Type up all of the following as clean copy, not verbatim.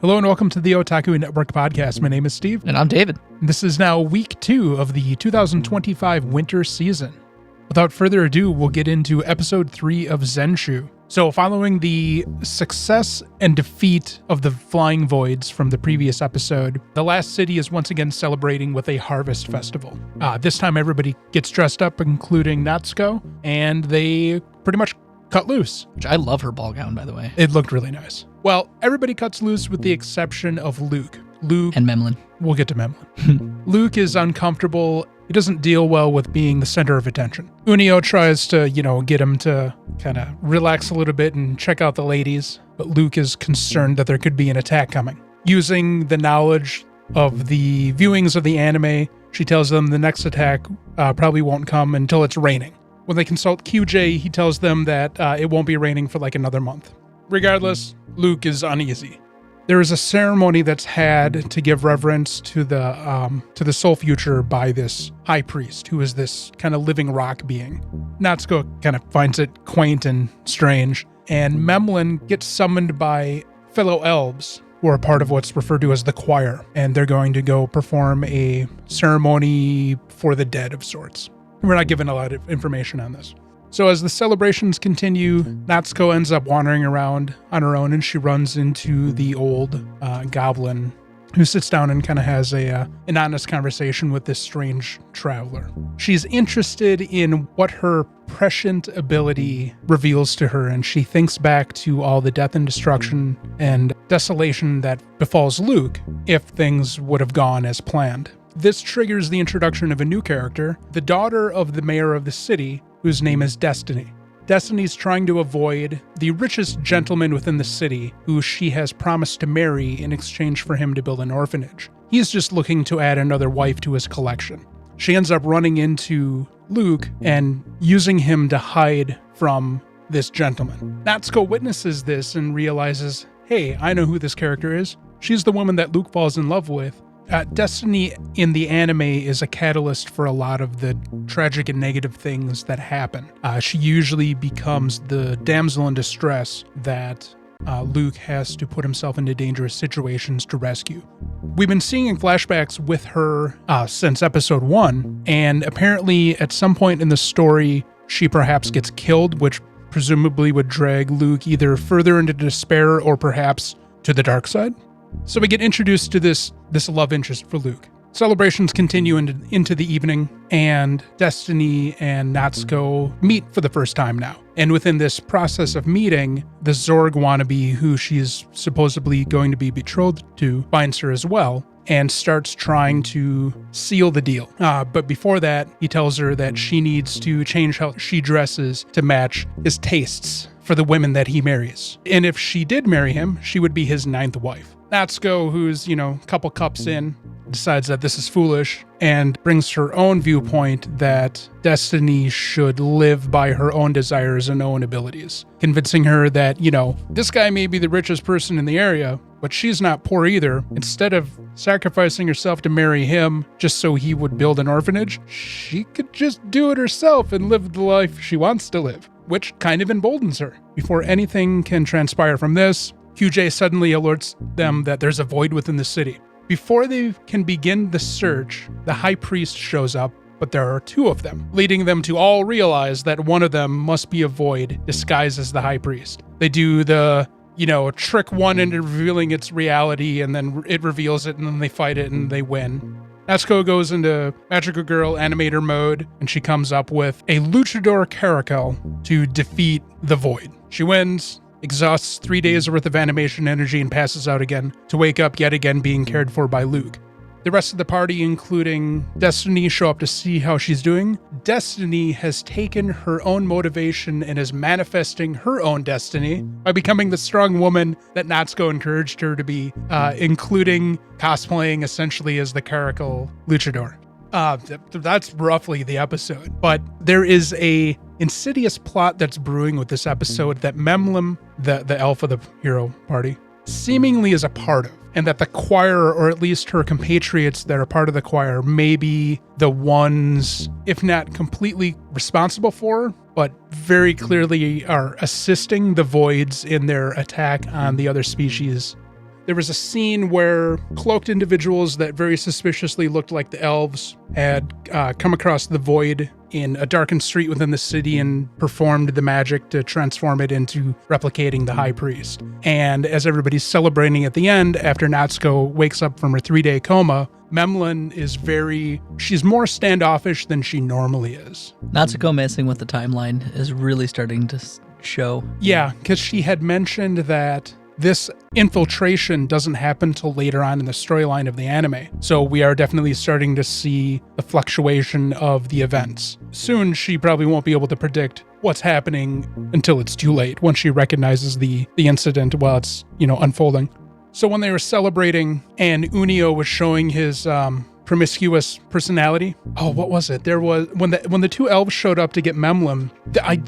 Hello and welcome to the Otaku Network podcast. My name is Steve. And I'm David. This is now week 2 of the 2025 winter season. Without further ado, we'll get into episode 3 of Zenshu. So following the success and defeat of the Flying Voids from the previous episode, the last city is once again celebrating with a harvest festival. This time everybody gets dressed up, including Natsuko, and they pretty much cut loose. Which I love her ball gown, by the way. It looked really nice. Well, everybody cuts loose with the exception of Luke. And Memlin. We'll get to Memlin. Luke is uncomfortable. He doesn't deal well with being the center of attention. Unio tries to, get him to kind of relax a little bit and check out the ladies, but Luke is concerned that there could be an attack coming. Using the knowledge of the viewings of the anime, she tells them the next attack probably won't come until it's raining. When they consult QJ, he tells them that it won't be raining for like another month. Regardless, Luke is uneasy. There is a ceremony that's had to give reverence to the soul future by this high priest, who is this kind of living rock being. Natsuko kind of finds it quaint and strange, and Memlin gets summoned by fellow elves who are part of what's referred to as the choir, and they're going to go perform a ceremony for the dead of sorts. We're not given a lot of information on this. So as the celebrations continue, Natsuko ends up wandering around on her own, and she runs into the old goblin who sits down and kind of has an honest conversation with this strange traveler. She's interested in what her prescient ability reveals to her, and she thinks back to all the death and destruction and desolation that befalls Luke if things would have gone as planned. This triggers the introduction of a new character, the daughter of the mayor of the city, whose name is Destiny. Destiny's trying to avoid the richest gentleman within the city, who she has promised to marry in exchange for him to build an orphanage. He's just looking to add another wife to his collection. She ends up running into Luke and using him to hide from this gentleman. Natsuko witnesses this and realizes, hey, I know who this character is. She's the woman that Luke falls in love with. Destiny in the anime is a catalyst for a lot of the tragic and negative things that happen. She usually becomes the damsel in distress that Luke has to put himself into dangerous situations to rescue. We've been seeing flashbacks with her since episode 1, and apparently at some point in the story, she perhaps gets killed, which presumably would drag Luke either further into despair or perhaps to the dark side. So we get introduced to this love interest for Luke. Celebrations continue into the evening, and Destiny and Natsuko meet for the first time now. And within this process of meeting, the Zorg wannabe who she's supposedly going to be betrothed to finds her as well and starts trying to seal the deal. But before that, he tells her that she needs to change how she dresses to match his tastes for the women that he marries. And if she did marry him, she would be his 9th wife. Natsuko, who's, a couple cups in, decides that this is foolish and brings her own viewpoint that Destiny should live by her own desires and own abilities, convincing her that, this guy may be the richest person in the area, but she's not poor either. Instead of sacrificing herself to marry him just so he would build an orphanage, she could just do it herself and live the life she wants to live, which kind of emboldens her. Before anything can transpire from this, QJ suddenly alerts them that there's a void within the city. Before they can begin the search, the high priest shows up, but there are 2 of them, leading them to all realize that one of them must be a void disguised as the high priest. They do the, trick one into revealing its reality, and then it reveals it, and then they fight it, and they win. Natsuko goes into Magical Girl animator mode, and she comes up with a luchador caracal to defeat the void. She wins, exhausts 3 days worth of animation energy, and passes out again, to wake up yet again being cared for by Luke. The rest of the party, including Destiny, show up to see how she's doing. Destiny has taken her own motivation and is manifesting her own destiny by becoming the strong woman that Natsuko encouraged her to be, including cosplaying essentially as the caracal luchador. That's roughly the episode. But there is a insidious plot that's brewing with this episode that Memlin, the elf of the hero party, seemingly is a part of. And that the choir, or at least her compatriots that are part of the choir, may be the ones, if not completely responsible for, but very clearly are assisting the voids in their attack on the other species. There was a scene where cloaked individuals that very suspiciously looked like the elves had come across the void in a darkened street within the city and performed the magic to transform it into replicating the high priest. And as everybody's celebrating at the end, after Natsuko wakes up from her 3-day coma, Memlin is she's more standoffish than she normally is. Natsuko messing with the timeline is really starting to show. Yeah, because she had mentioned that this infiltration doesn't happen till later on in the storyline of the anime. So we are definitely starting to see the fluctuation of the events. Soon, she probably won't be able to predict what's happening until it's too late, once she recognizes the incident while it's, unfolding. So when they were celebrating and Unio was showing his promiscuous personality. Oh, what was it? There was when the two elves showed up to get Memlin,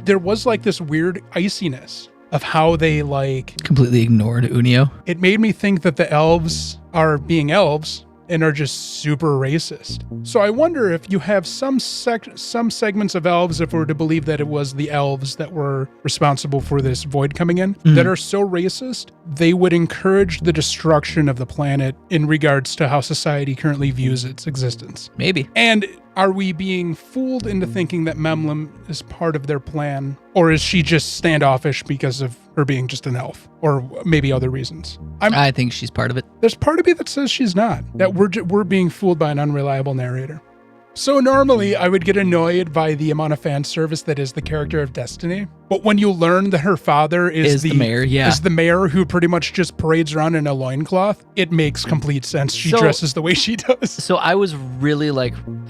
there was like this weird iciness of how they completely ignored Unio. It made me think that the elves are being elves and are just super racist. So I wonder if you have some segments of elves, if we're to believe that it was the elves that were responsible for this void coming in, that are so racist, they would encourage the destruction of the planet in regards to how society currently views its existence. Maybe. And are we being fooled into thinking that Memlin is part of their plan? Or is she just standoffish because of her being just an elf? Or maybe other reasons? I think she's part of it. There's part of me that says she's not. That we're being fooled by an unreliable narrator. So normally I would get annoyed by the amount of fan service that is the character of Destiny. But when you learn that her father is the mayor, is the mayor who pretty much just parades around in a loincloth, it makes complete sense. She dresses the way she does. So I was really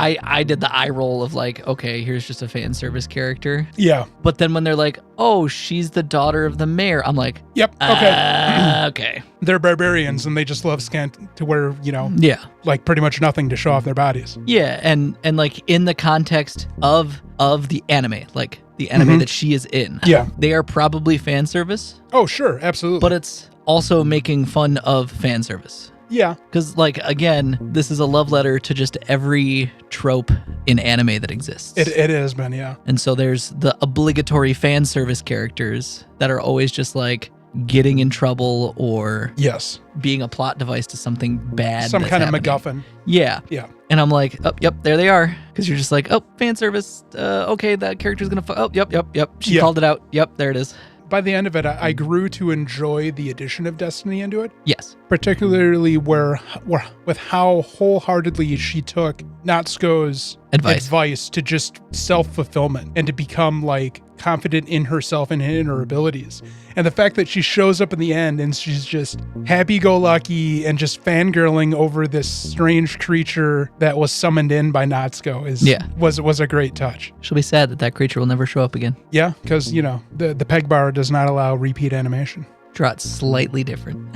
I did the eye roll of okay, here's just a fan service character. Yeah. But then when they're like, oh, she's the daughter of the mayor, I'm like, yep, okay. Okay. They're barbarians and they just love scant to wear, yeah, pretty much nothing to show off their bodies. Yeah, and in the context of the anime, the anime that she is in. Yeah. They are probably fan service. Oh, sure, absolutely. But it's also making fun of fan service. Yeah. Because, again, this is a love letter to just every trope in anime that exists. It has been, yeah. And so there's the obligatory fan service characters that are always just getting in trouble or being a plot device to something bad. Some kind happening. of MacGuffin. Yeah. Yeah. And I'm like, oh, yep, there they are. Because you're just oh, fan service. Okay, that character's going to... Oh, yep. She called it out. Yep, there it is. By the end of it, I grew to enjoy the addition of Destiny into it. Yes. Particularly with how wholeheartedly she took Natsuko's advice to just self-fulfillment and to become confident in herself and in her abilities. And the fact that she shows up in the end and she's just happy-go-lucky and just fangirling over this strange creature that was summoned in by Natsuko was a great touch. She'll be sad that creature will never show up again. Yeah, because, the peg bar does not allow repeat animation. Draw it slightly different.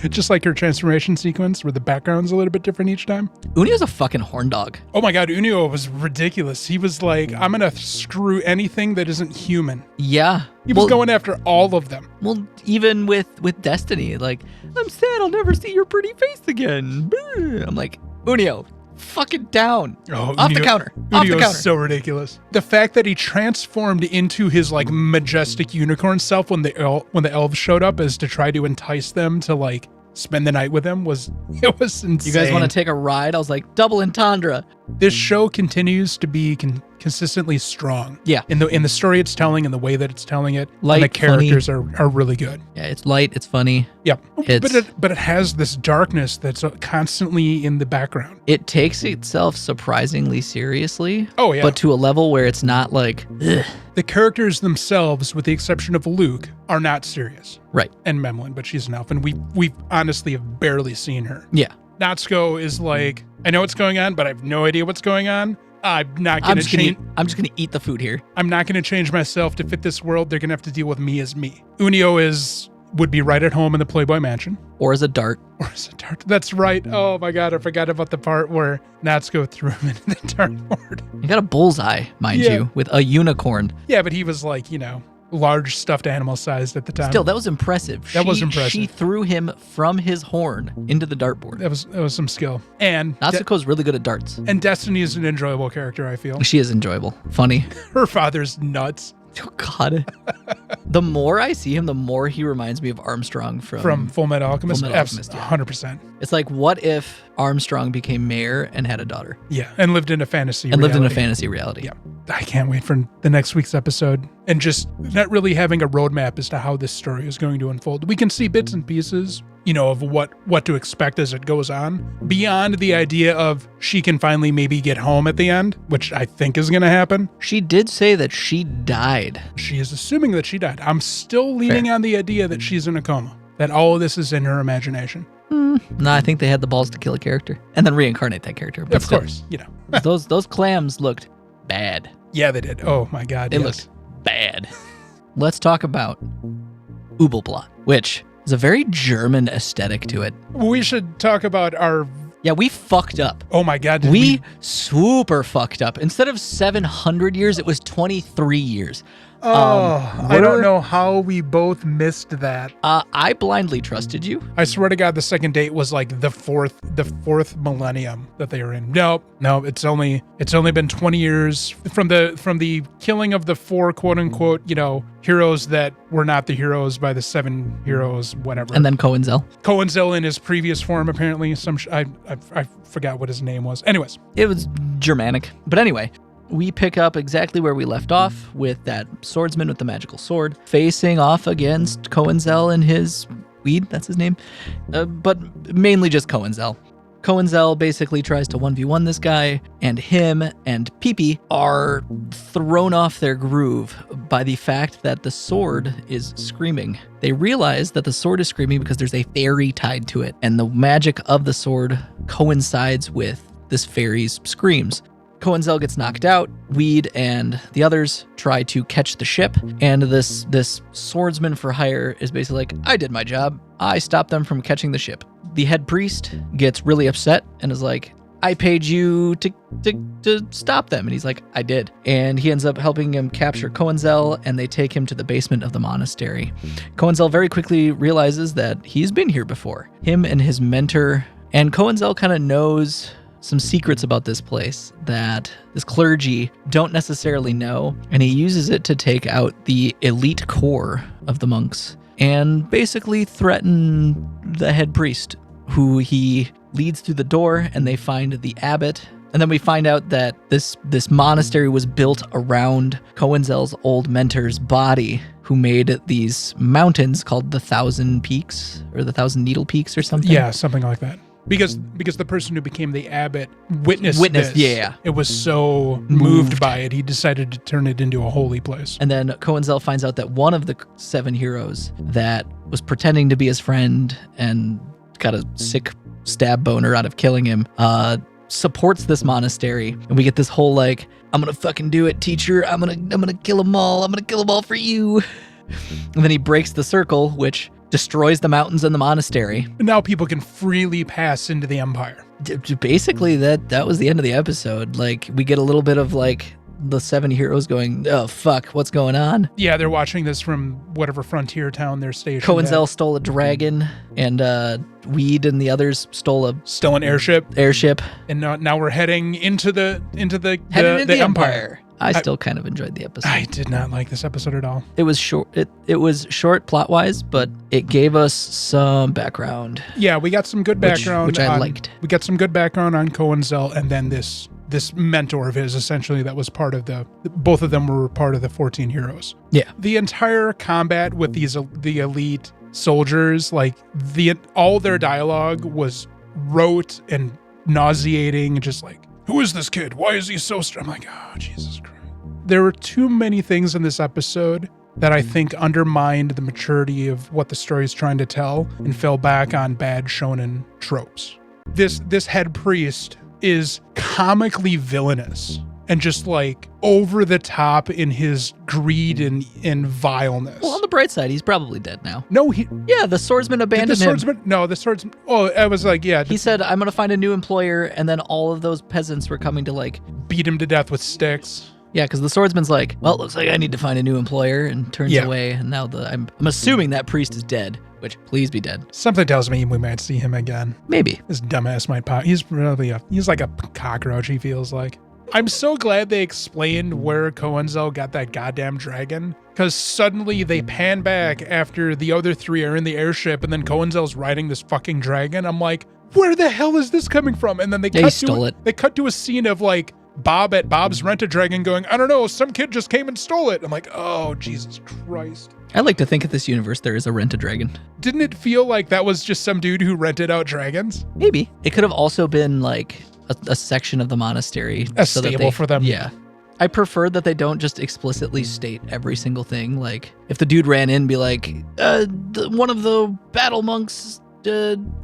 Just like her transformation sequence where the background's a little bit different each time. Unio's a fucking horn dog. Oh my god, Unio was ridiculous. He was like, I'm gonna screw anything that isn't human. Yeah. He was going after all of them. Well, even with Destiny, I'm sad I'll never see your pretty face again. I'm like, Unio, fucking down. Oh, off the counter. Unio is so ridiculous. The fact that he transformed into his majestic unicorn self when the elves showed up is to try to entice them to spend the night with him was insane. You guys want to take a ride? I was like, double entendre. This show continues to be consistently strong. Yeah. In the story it's telling and the way that it's telling it. Light, and the characters funny. are really good. Yeah, it's light, it's funny. Yeah. But it has this darkness that's constantly in the background. It takes itself surprisingly seriously. Oh, yeah. But to a level where it's not ugh. The characters themselves, with the exception of Luke, are not serious. Right. And Memlin, but she's an elf, and we've honestly have barely seen her. Yeah. Natsuko is I know what's going on, but I have no idea what's going on. I'm not going to change. I'm just going to eat the food here. I'm not going to change myself to fit this world. They're going to have to deal with me as me. Unio would be right at home in the Playboy Mansion. Or as a dart. That's right. Oh my god, I forgot about the part where Natsuko threw him into the dartboard. You got a bullseye, mind you, with a unicorn. Yeah, but he was large stuffed animal sized at the time. Still, that was impressive. That was impressive. She threw him from his horn into the dartboard. That was some skill. And Natsuko's really good at darts. And Destiny is an enjoyable character, I feel. She is enjoyable. Funny. Her father's nuts. Oh, God. The more I see him, the more he reminds me of Armstrong from Full Metal Alchemist. Full Metal Alchemist, yeah. 100%. It's like, what if Armstrong became mayor and had a daughter? Yeah, and lived in a fantasy reality. Yeah. I can't wait for the next week's episode. And just not really having a roadmap as to how this story is going to unfold. We can see bits and pieces, of what to expect as it goes on, beyond the idea of she can finally maybe get home at the end, which I think is going to happen. She did say that she died. She is assuming that she died. I'm still leaning on the idea that she's in a coma, that all of this is in her imagination. No, I think they had the balls to kill a character and then reincarnate that character. But of course, those clams looked bad. Yeah, they did. Oh my God, they looked bad. Let's talk about Übel Blatt, which is a very German aesthetic to it. We should talk about our... Yeah, we fucked up. Oh my God. We super fucked up. Instead of 700 years, it was 23 years. I don't know how we both missed that. I blindly trusted you. I swear to God, the second date was like the fourth millennium that they were in. No, it's only been 20 years from the killing of the 4 quote unquote, heroes that were not the heroes by the 7 heroes, whatever. And then Cohenzel in his previous form, apparently. I forgot what his name was. Anyways, it was Germanic, but anyway. We pick up exactly where we left off with that swordsman with the magical sword facing off against Cohenzel and his weed, that's his name, but mainly just Cohenzel. Cohenzel basically tries to 1v1 this guy, and him and Pee-Pee are thrown off their groove by the fact that the sword is screaming. They realize that the sword is screaming because there's a fairy tied to it, and the magic of the sword coincides with this fairy's screams. Cohenzel gets knocked out. Weed and the others try to catch the ship, and this swordsman for hire is basically like, I did my job. I stopped them from catching the ship. The head priest gets really upset and is like, I paid you to stop them. And he's like, I did. And he ends up helping him capture Cohenzel, and they take him to the basement of the monastery. Cohenzel very quickly realizes that he's been here before. Him and his mentor, and Cohenzel kind of knows some secrets about this place that this clergy don't necessarily know, and he uses it to take out the elite core of the monks and basically threaten the head priest, who he leads through the door, and they find the abbot. And then we find out that this monastery was built around Cohenzel's old mentor's body, who made these mountains called the 1,000 Peaks or the 1,000 Needle Peaks or something. Yeah, something like that. Because the person who became the abbot witnessed this. Yeah. It was so moved by it, he decided to turn it into a holy place. And then Cohenzel finds out that one of the 7 heroes that was pretending to be his friend and got a sick stab boner out of killing him, supports this monastery. And we get this whole like, I'm gonna fucking do it, teacher. I'm gonna kill them all. I'm gonna kill them all for you. And then he breaks the circle, which destroys the mountains and the monastery. And now people can freely pass into the Empire. Basically, that was the end of the episode. Like, we get a little bit of like the 7 heroes going, oh fuck, what's going on? Yeah, they're watching this from whatever frontier town they're stationed Cohenzel at. stole a dragon, and Weed and the others stole an airship. And now we're heading into the Empire. I still kind of enjoyed the episode. I did not like this episode at all. It was short. It was short plot-wise, but it gave us some background. Yeah, we got some good background. Which I liked. We got some good background on Cohenzel, and then this mentor of his, essentially, that was part of both of them were part of the 14 heroes. Yeah. The entire combat with the elite soldiers, like all their dialogue was rote and nauseating, and just like, who is this kid? Why is he so strong? I'm like, oh, Jesus Christ. There were too many things in this episode that I think undermined the maturity of what the story is trying to tell and fell back on bad shonen tropes. This head priest is comically villainous and just like over the top in his greed and vileness. Well, on the bright side, he's probably dead now. No, the swordsman abandoned him. No, the swordsman. Oh, I was like, yeah. He said, I'm going to find a new employer. And then all of those peasants were coming to like beat him to death with sticks. Yeah, because the swordsman's like, well, it looks like I need to find a new employer, and turns away. And now I'm assuming that priest is dead, which please be dead. Something tells me we might see him again. Maybe. This dumbass might pop. He's like a cockroach, he feels like. I'm so glad they explained where Koenzel got that goddamn dragon, because suddenly they pan back after the other three are in the airship and then Koenzel's riding this fucking dragon. I'm like, where the hell is this coming from? And then they cut to a scene of like Bob at Bob's Rent-A-Dragon going, I don't know, some kid just came and stole it. I'm like, oh, Jesus Christ. I like to think at this universe there is a Rent-A-Dragon. Didn't it feel like that was just some dude who rented out dragons? Maybe. It could have also been like a section of the monastery. A stable for them. Yeah. I prefer that they don't just explicitly state every single thing. Like, if the dude ran in and be like, one of the battle monks'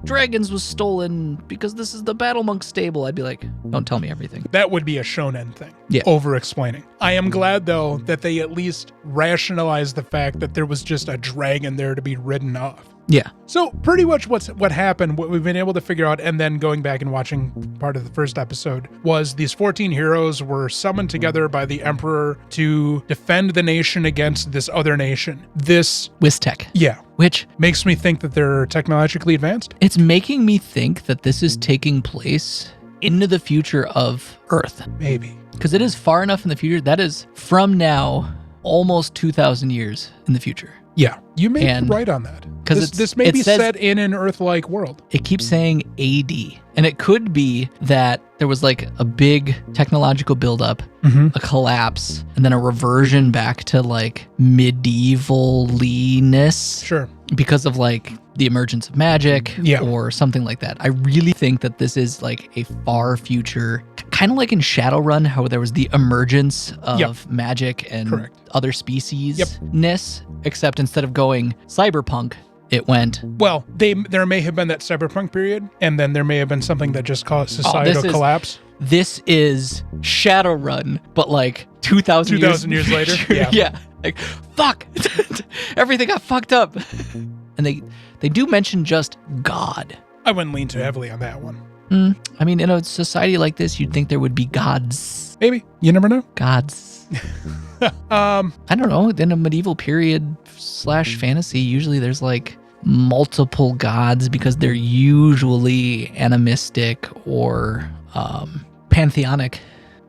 dragons was stolen because this is the battle monk stable, I'd be like, don't tell me everything. That would be a shonen thing. Yeah. Over-explaining. I am glad, though, that they at least rationalized the fact that there was just a dragon there to be ridden off. Yeah. So pretty much what happened, what we've been able to figure out, and then going back and watching part of the first episode, was these 14 heroes were summoned together by the Emperor to defend the nation against this other nation. This... Wistek. Yeah. Which makes me think that they're technologically advanced. It's making me think that this is taking place into the future of Earth. Maybe. Because it is far enough in the future. That is, from now, almost 2,000 years in the future. Yeah, you may be right on that. Because this may be set in an Earth-like world. It keeps saying AD. And it could be that there was like a big technological buildup, a collapse, and then a reversion back to like medieval-ness. Sure. Because of like the emergence of magic or something like that. I really think that this is like a far future, kind of like in Shadowrun, how there was the emergence of magic and other species-ness, except instead of going cyberpunk, it went... Well, there may have been that cyberpunk period, and then there may have been something that just caused societal collapse. This is Shadowrun, but like 2,000 years later? Yeah. Like, fuck! Everything got fucked up. And they do mention just God. I wouldn't lean too heavily on that one. I mean, in a society like this, you'd think there would be gods. Maybe. You never know. Gods. I don't know. In a medieval period / fantasy, usually there's like multiple gods because they're usually animistic or pantheonic.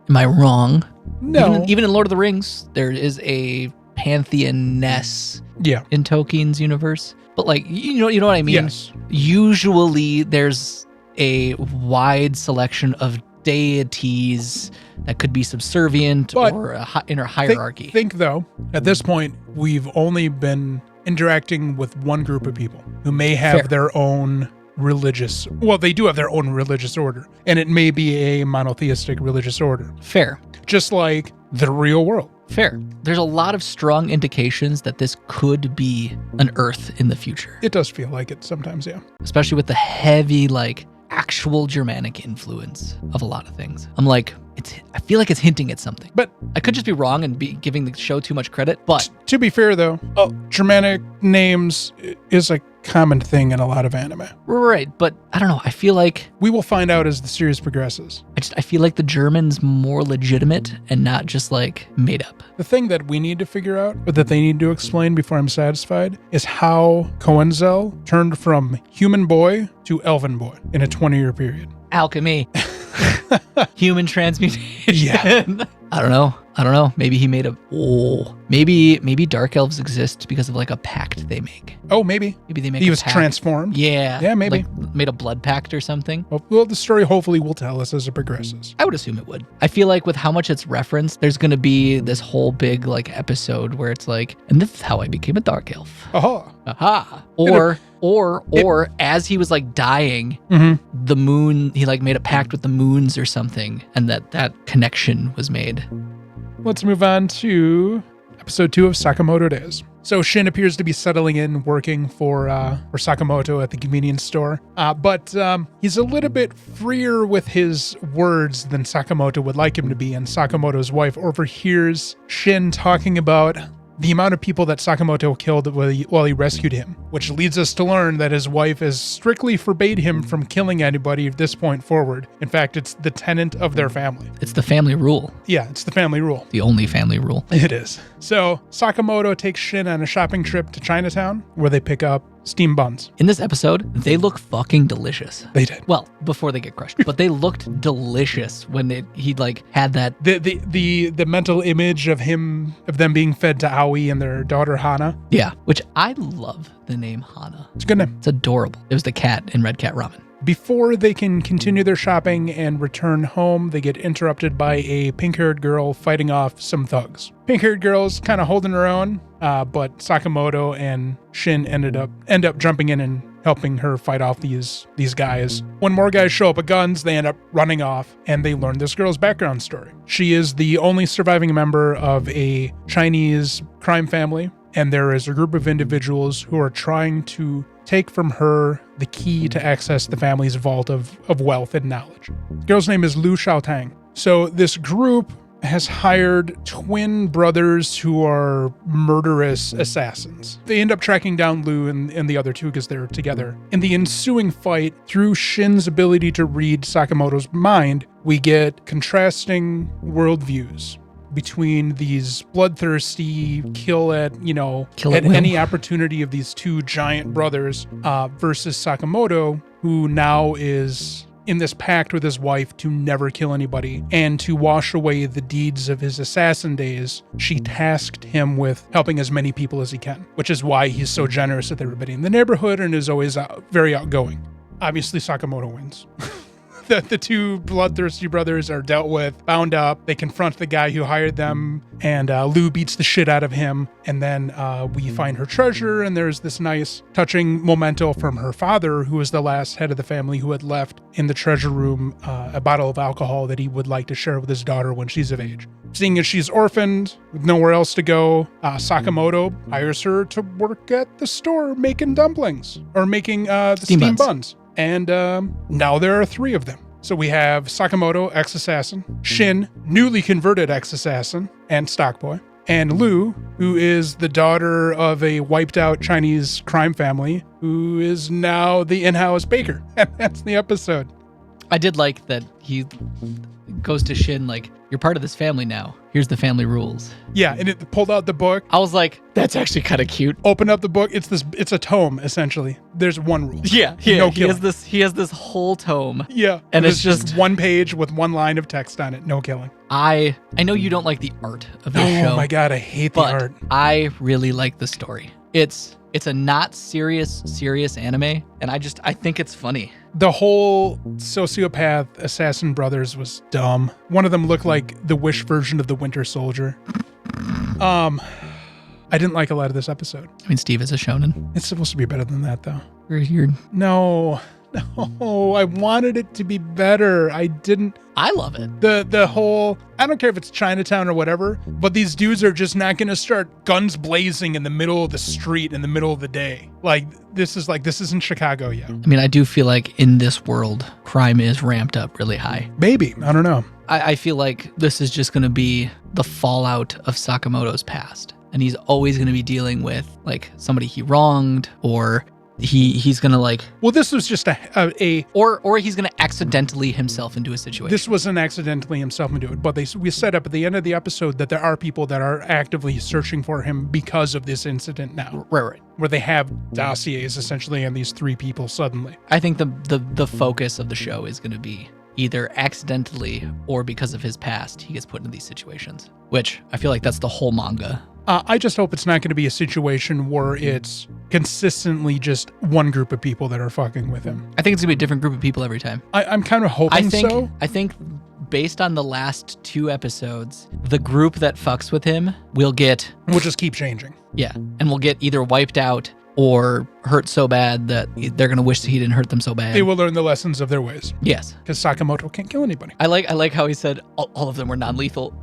Am I wrong? No. Even in Lord of the Rings, there is a pantheon-ness in Tolkien's universe. But like, you know what I mean? Yes. Usually there's a wide selection of deities that could be subservient or in a hierarchy. Think though, at this point, we've only been interacting with one group of people who may have their own religious, well, they do have their own religious order, and it may be a monotheistic religious order. Fair. Just like the real world. Fair. There's a lot of strong indications that this could be an Earth in the future. It does feel like it sometimes, yeah. Especially with the heavy, like, actual Germanic influence of a lot of things. I'm like, I feel like it's hinting at something. But I could just be wrong and be giving the show too much credit. But to be fair, though, Germanic names is a common thing in a lot of anime. Right, but I don't know. I feel like we will find out as the series progresses. I feel like the German's more legitimate and not just like made up. The thing that we need to figure out, or that they need to explain before I'm satisfied, is how Koenzel turned from human boy to elven boy in a 20-year period. Alchemy. Human transmutation. Yeah. I don't know. Maybe he made maybe dark elves exist because of like a pact they make. Oh, maybe. Maybe they make he was transformed. Yeah. Yeah, maybe. Like made a blood pact or something. Well, the story hopefully will tell us as it progresses. I would assume it would. I feel like with how much it's referenced, there's going to be this whole big like episode where it's like, and this is how I became a dark elf. Aha. Or as he was like dying, the moon, he like made a pact with the moons or something, and that connection was made. Let's move on to episode 2 of Sakamoto Days. So Shin appears to be settling in, working for Sakamoto at the convenience store. But he's a little bit freer with his words than Sakamoto would like him to be, and Sakamoto's wife overhears Shin talking about the amount of people that Sakamoto killed while he rescued him, which leads us to learn that his wife has strictly forbade him from killing anybody at this point forward. In fact, it's the tenet of their family. It's the family rule. Yeah, it's the family rule. The only family rule. It is. So Sakamoto takes Shin on a shopping trip to Chinatown, where they pick up steam buns. In this episode, they look fucking delicious. They did. Well, before they get crushed, but they looked delicious when he like had that. The mental image of them being fed to Aoi and their daughter Hana. Yeah, which I love the name Hana. It's a good name. It's adorable. It was the cat in Red Cat Ramen. Before they can continue their shopping and return home, they get interrupted by a pink-haired girl fighting off some thugs. Pink-haired girl's kind of holding her own, but Sakamoto and Shin end up jumping in and helping her fight off these guys. When more guys show up with guns, they end up running off, and they learn this girl's background story. She is the only surviving member of a Chinese crime family, and there is a group of individuals who are trying to take from her the key to access the family's vault of wealth and knowledge. The girl's name is Lu Xiaotang. So this group has hired twin brothers who are murderous assassins. They end up tracking down Lu and the other two because they're together. In the ensuing fight, through Shin's ability to read Sakamoto's mind, we get contrasting worldviews between these bloodthirsty kill at any opportunity of these two giant brothers versus Sakamoto, who now is in this pact with his wife to never kill anybody and to wash away the deeds of his assassin days. She tasked him with helping as many people as he can, which is why he's so generous with everybody in the neighborhood and is always very outgoing. Obviously, Sakamoto wins. The two bloodthirsty brothers are dealt with, bound up. They confront the guy who hired them, and Lu beats the shit out of him. And then we find her treasure, and there's this nice, touching memento from her father, who was the last head of the family who had left in the treasure room a bottle of alcohol that he would like to share with his daughter when she's of age. Seeing as she's orphaned, with nowhere else to go, Sakamoto hires her to work at the store making dumplings, or making the steam buns. And now there are three of them. So we have Sakamoto, ex-assassin, Shin, newly converted ex-assassin and stockboy, and Lu, who is the daughter of a wiped-out Chinese crime family, who is now the in-house baker. And that's the episode. I did like that he goes to Shin like, you're part of this family now. Here's the family rules. Yeah, and it pulled out the book. I was like, that's actually kind of cute. Open up the book. It's a tome, essentially. There's one rule. Yeah. No he has this whole tome. Yeah. And it's just one page with one line of text on it. No killing. I know you don't like the art of this show. Oh my God, I hate the art. I really like the story. It's a not serious anime, and I think it's funny. The whole sociopath assassin brothers was dumb. One of them looked like the Wish version of the Winter Soldier. I didn't like a lot of this episode. I mean, Steve is a shonen. It's supposed to be better than that, though. No, I wanted it to be better. I didn't. I love it. The whole, I don't care if it's Chinatown or whatever, but these dudes are just not going to start guns blazing in the middle of the street in the middle of the day. This isn't Chicago yet. I mean, I do feel like in this world, crime is ramped up really high. Maybe. I don't know. I feel like this is just going to be the fallout of Sakamoto's past. And he's always going to be dealing with like somebody he wronged, or he's gonna like. Well, this was just or he's gonna accidentally himself into a situation. This wasn't accidentally himself into it, but we set up at the end of the episode that there are people that are actively searching for him because of this incident now. Right. Where they have dossiers essentially on these three people suddenly. I think the focus of the show is gonna be either accidentally or because of his past, he gets put into these situations. Which I feel like that's the whole manga. I just hope it's not going to be a situation where it's consistently just one group of people that are fucking with him. I think it's going to be a different group of people every time. I'm kind of hoping so. I think based on the last 2 episodes, the group that fucks with him will just keep changing. Yeah. And will get either wiped out or hurt so bad that they're going to wish that he didn't hurt them so bad. They will learn the lessons of their ways. Yes. Because Sakamoto can't kill anybody. I like how he said all of them were non-lethal.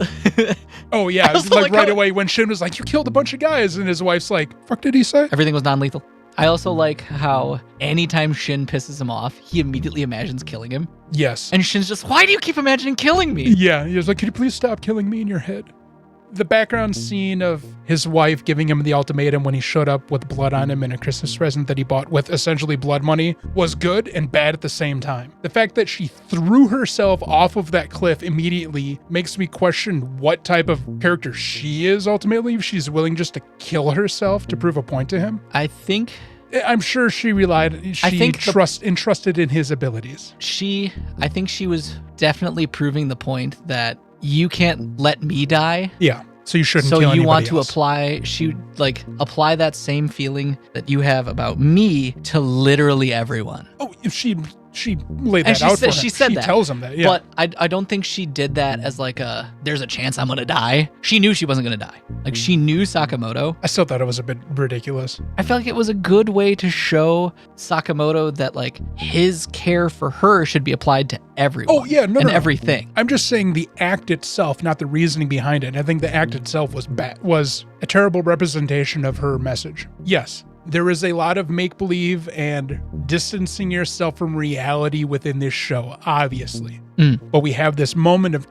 Oh, yeah. Like right away when Shin was like, you killed a bunch of guys. And his wife's like, fuck did he say? Everything was non-lethal. I also like how anytime Shin pisses him off, he immediately imagines killing him. Yes. And Shin's just, why do you keep imagining killing me? Yeah. He was like, could you please stop killing me in your head? The background scene of his wife giving him the ultimatum when he showed up with blood on him in a Christmas present that he bought with essentially blood money was good and bad at the same time. The fact that she threw herself off of that cliff immediately makes me question what type of character she is ultimately, if she's willing just to kill herself to prove a point to him. I think I'm sure she entrusted in his abilities. I think she was definitely proving the point that you can't let me die. Yeah. So you shouldn't So kill you anybody want to else. apply that same feeling that you have about me to literally everyone. Oh, she laid that out for him. She said that. She tells him that, yeah. But I don't think she did that as like there's a chance I'm going to die. She knew she wasn't going to die. Like, she knew Sakamoto. I still thought it was a bit ridiculous. I felt like it was a good way to show Sakamoto that, like, his care for her should be applied to everyone. Oh, yeah, no. Everything. I'm just saying the act itself, not the reasoning behind it. I think the act itself was a terrible representation of her message. Yes, there is a lot of make-believe and distancing yourself from reality within this show, obviously. But we have this moment of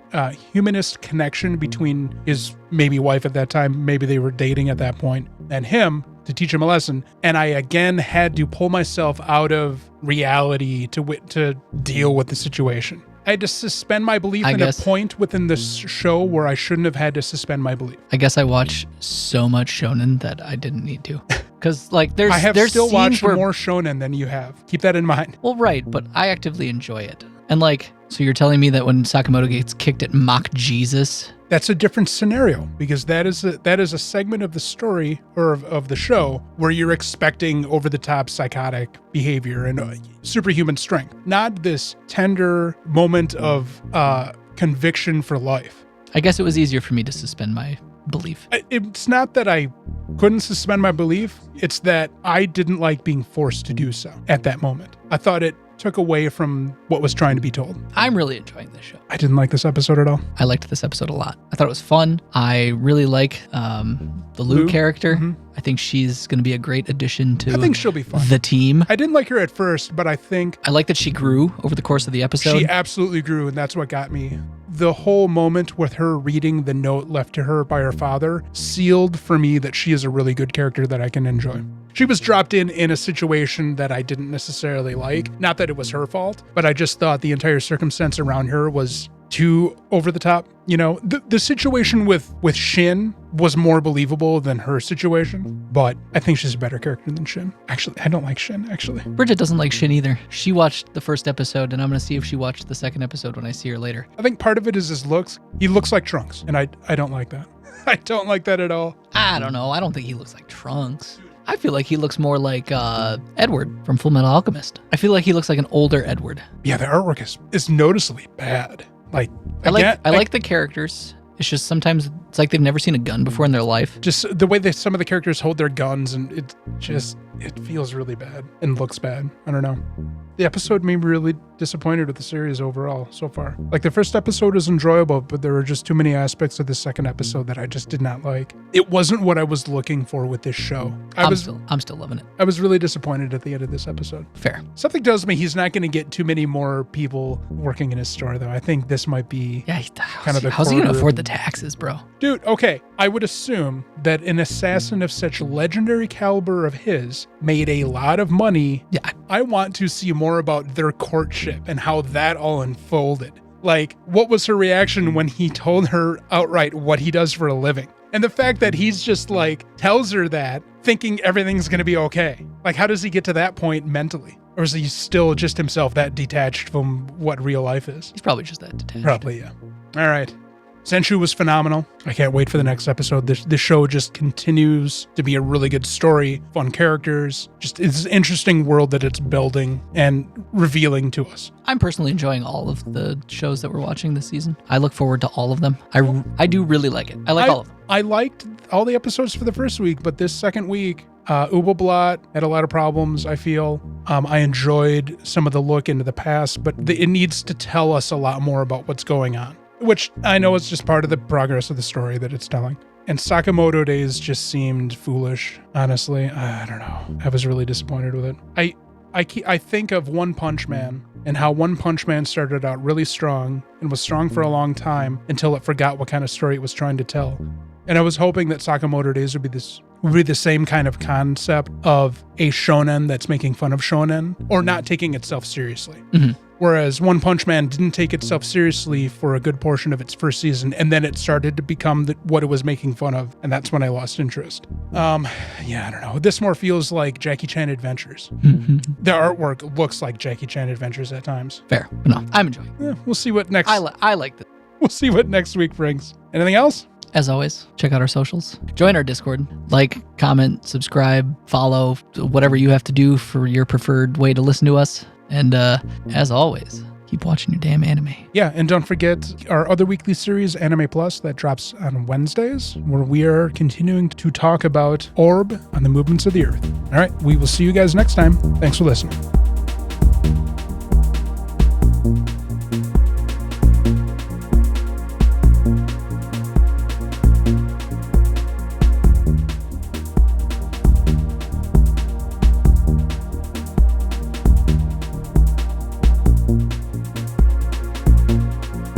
humanist connection between his maybe wife at that time, maybe they were dating at that point, and him to teach him a lesson. And I again had to pull myself out of reality to deal with the situation. I had to suspend my belief in a point within this show where I shouldn't have had to suspend my belief. I guess I watch so much shonen that I didn't need to. Because, like, I have still watched more shonen than you have. Keep that in mind. Well, right, but I actively enjoy it. And, like, so you're telling me that when Sakamoto gets kicked at mock Jesus? That's a different scenario, because that is a segment of the story or of the show where you're expecting over-the-top psychotic behavior and superhuman strength, not this tender moment of conviction for life. I guess it was easier for me to suspend my belief. It's not that I couldn't suspend my belief. It's that I didn't like being forced to do so at that moment. I thought it took away from what was trying to be told. I'm really enjoying this show. I didn't like this episode at all. I liked this episode a lot. I thought it was fun. I really like the Lou character. Mm-hmm. I think she's going to be a great addition to I think she'll be fun. The team. I didn't like her at first, but I like that she grew over the course of the episode. She absolutely grew, and that's what got me. The whole moment with her reading the note left to her by her father sealed for me that she is a really good character that I can enjoy. She was dropped in a situation that I didn't necessarily like. Not that it was her fault, but I just thought the entire circumstance around her was too over the top. You know, the situation with Shin was more believable than her situation, but I think she's a better character than Shin. Actually, I don't like Shin, actually. Bridget doesn't like Shin either. She watched the first episode, and I'm going to see if she watched the second episode when I see her later. I think part of it is his looks. He looks like Trunks, and I don't like that. I don't like that at all. I don't know. I don't think he looks like Trunks. I feel like he looks more like Edward from Full Metal Alchemist. I feel like he looks like an older Edward. Yeah, the artwork is noticeably bad. Like, I like the characters. It's just sometimes it's like they've never seen a gun before in their life. Just the way that some of the characters hold their guns, and it feels really bad and looks bad. I don't know. The episode made me really disappointed with the series overall so far. Like, the first episode was enjoyable, but there were just too many aspects of the second episode that I just did not like. It wasn't what I was looking for with this show. I'm still loving it. I was really disappointed at the end of this episode. Fair. Something tells me he's not going to get too many more people working in his store, though. I think this might be kind of the how's he going to afford the taxes, bro? Dude, okay. I would assume that an assassin of such legendary caliber of his made a lot of money. Yeah. I want to see more about their courtship and how that all unfolded. Like, what was her reaction when he told her outright what he does for a living? And the fact that he's just like, tells her that, thinking everything's going to be okay. Like, how does he get to that point mentally? Or is he still just himself that detached from what real life is? He's probably just that detached. Probably, yeah. All right. Zenshu was phenomenal. I can't wait for the next episode. This show just continues to be a really good story, fun characters. Just it's an interesting world that it's building and revealing to us. I'm personally enjoying all of the shows that we're watching this season. I look forward to all of them. I do really like it. I like all of them. I liked all the episodes for the first week, but this second week, Übel Blatt had a lot of problems, I feel. I enjoyed some of the look into the past, but it needs to tell us a lot more about what's going on. Which I know is just part of the progress of the story that it's telling. And Sakamoto Days just seemed foolish, honestly. I don't know. I was really disappointed with it. I think of One Punch Man and how One Punch Man started out really strong and was strong for a long time until it forgot what kind of story it was trying to tell. And I was hoping that Sakamoto Days would be the same kind of concept of a shonen that's making fun of shonen or not taking itself seriously. Mm-hmm. Whereas One Punch Man didn't take itself seriously for a good portion of its first season, and then it started to become what it was making fun of, and that's when I lost interest. Yeah, I don't know. This more feels like Jackie Chan Adventures. The artwork looks like Jackie Chan Adventures at times. Fair. But no, I'm enjoying it. Yeah, we'll see what next. I like this. We'll see what next week brings. Anything else? As always, check out our socials. Join our Discord. Like, comment, subscribe, follow, whatever you have to do for your preferred way to listen to us. And as always, keep watching your damn anime. Yeah, and don't forget our other weekly series, Anime Plus, that drops on Wednesdays, where we are continuing to talk about Orb on the movements of the Earth. All right, we will see you guys next time. Thanks for listening.